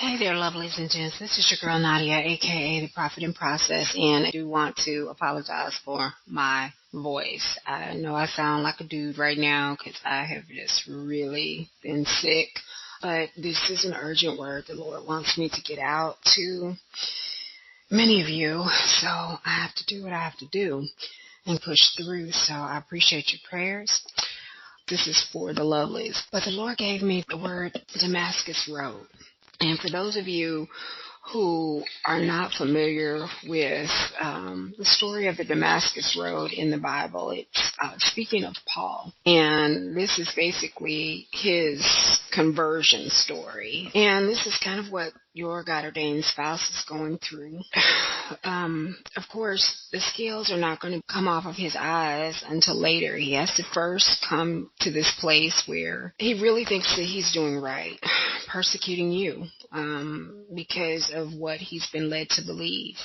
Hey there, lovelies and gents. This is your girl Nadia, aka the Prophet in Process, and I do want to apologize for my voice. I know I sound like a dude right now because I have just really been sick, but this is an urgent word the Lord wants me to get out to many of you, so I have to do what I have to do and push through. So I appreciate your prayers. This is for the lovelies. But the Lord gave me the word Damascus Road. And for those of you who are not familiar with the story of the Damascus Road in the Bible, it's speaking of Paul. And this is basically his conversion story. And this is kind of what your God-ordained spouse is going through. Of course, the scales are not going to come off of his eyes until later. He has to first come to this place where he really thinks that he's doing right, persecuting you because of what he's been led to believe.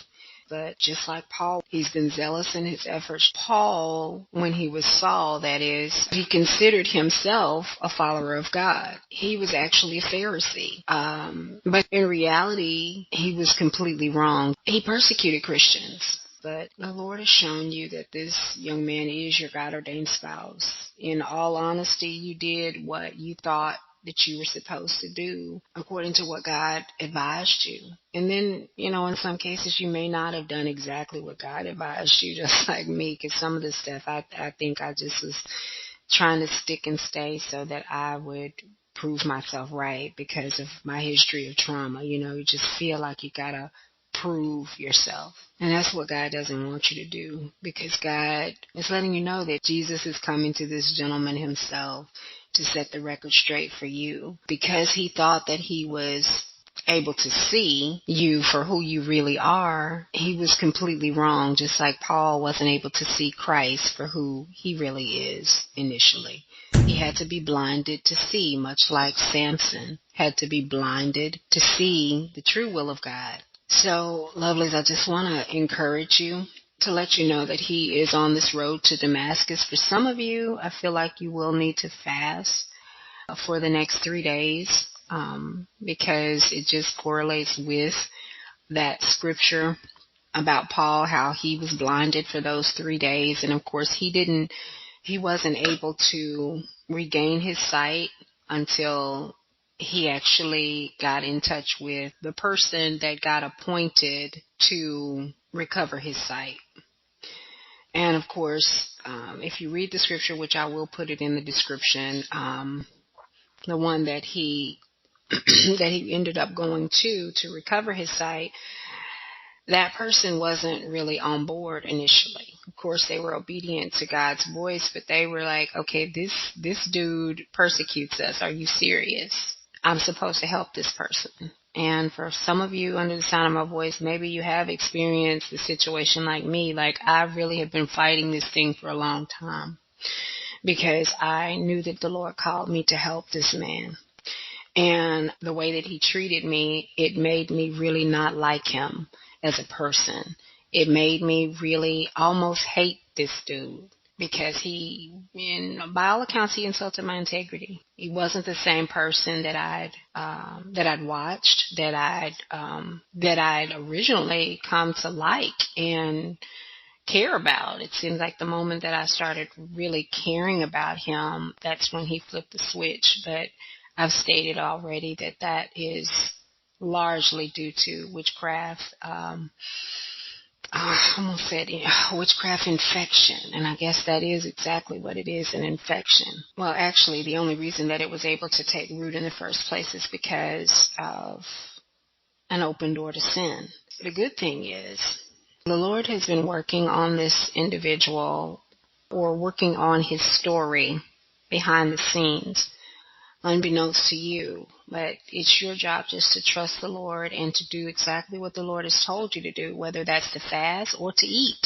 But just like Paul, he's been zealous in his efforts. Paul, when he was Saul, that is, he considered himself a follower of God. He was actually a Pharisee. But in reality, he was completely wrong. He persecuted Christians. But the Lord has shown you that this young man is your God-ordained spouse. In all honesty, you did what you thought that you were supposed to do according to what God advised you. And then, in some cases you may not have done exactly what God advised you, just like me, because some of the stuff I think I just was trying to stick and stay so that I would prove myself right because of my history of trauma. You just feel like you gotta prove yourself. And that's what God doesn't want you to do, because God is letting you know that Jesus is coming to this gentleman himself to set the record straight for you, because he thought that he was able to see you for who you really are. He was completely wrong, just like Paul wasn't able to see Christ for who he really is initially. He had to be blinded to see, much like Samson had to be blinded to see the true will of God. So, lovelies, I just want to encourage you to let you know that he is on this road to Damascus. For some of you, I feel like you will need to fast for the next 3 days because it just correlates with that scripture about Paul, how he was blinded for those 3 days. And of course, he wasn't able to regain his sight until he actually got in touch with the person that got appointed to recover his sight. And of course, if you read the scripture, which I will put it in the description, the one that he that he ended up going to recover his sight, that person wasn't really on board initially. Of course, they were obedient to God's voice, but they were like, okay, this dude persecutes us. Are you serious? I'm supposed to help this person. And for some of you under the sound of my voice, maybe you have experienced the situation like me. Like, I really have been fighting this thing for a long time because I knew that the Lord called me to help this man. And the way that he treated me, it made me really not like him as a person. It made me really almost hate this dude, because by all accounts, he insulted my integrity. He wasn't the same person that I'd watched, that I'd originally come to like and care about. It seems like the moment that I started really caring about him, that's when he flipped the switch. But I've stated already that is largely due to witchcraft. I almost said witchcraft infection, and I guess that is exactly what it is, an infection. Well, actually, the only reason that it was able to take root in the first place is because of an open door to sin. The good thing is, the Lord has been working on this individual, or working on his story behind the scenes, unbeknownst to you. But it's your job just to trust the Lord and to do exactly what the Lord has told you to do, whether that's to fast or to eat.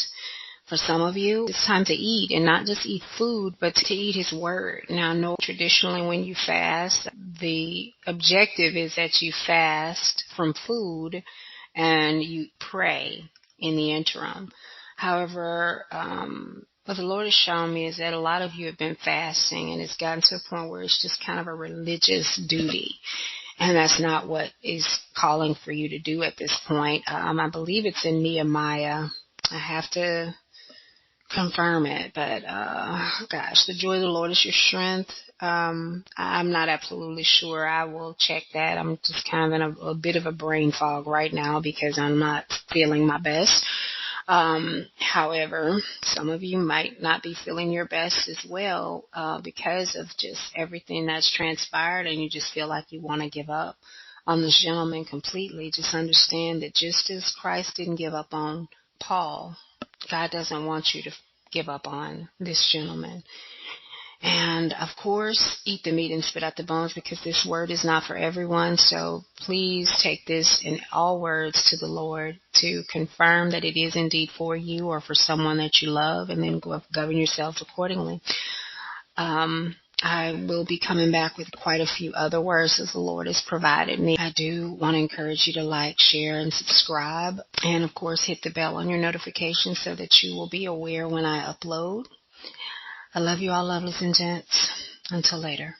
For some of you, it's time to eat, and not just eat food, but to eat his word. Now, I know traditionally when you fast, the objective is that you fast from food and you pray in the interim. However, what the Lord has shown me is that a lot of you have been fasting, and it's gotten to a point where it's just kind of a religious duty. And that's not what is calling for you to do at this point. I believe it's in Nehemiah. I have to confirm it, but gosh, the joy of the Lord is your strength. I'm not absolutely sure. I will check that. I'm just kind of in a bit of a brain fog right now because I'm not feeling my best. However, some of you might not be feeling your best as well because of just everything that's transpired, and you just feel like you want to give up on this gentleman completely. Just understand that just as Christ didn't give up on Paul, God doesn't want you to give up on this gentleman. And, of course, eat the meat and spit out the bones, because this word is not for everyone. So please take this in all words to the Lord to confirm that it is indeed for you or for someone that you love, and then govern yourselves accordingly. I will be coming back with quite a few other words as the Lord has provided me. I do want to encourage you to like, share, and subscribe. And, of course, hit the bell on your notifications so that you will be aware when I upload. I love you all, lovelies and gents. Until later.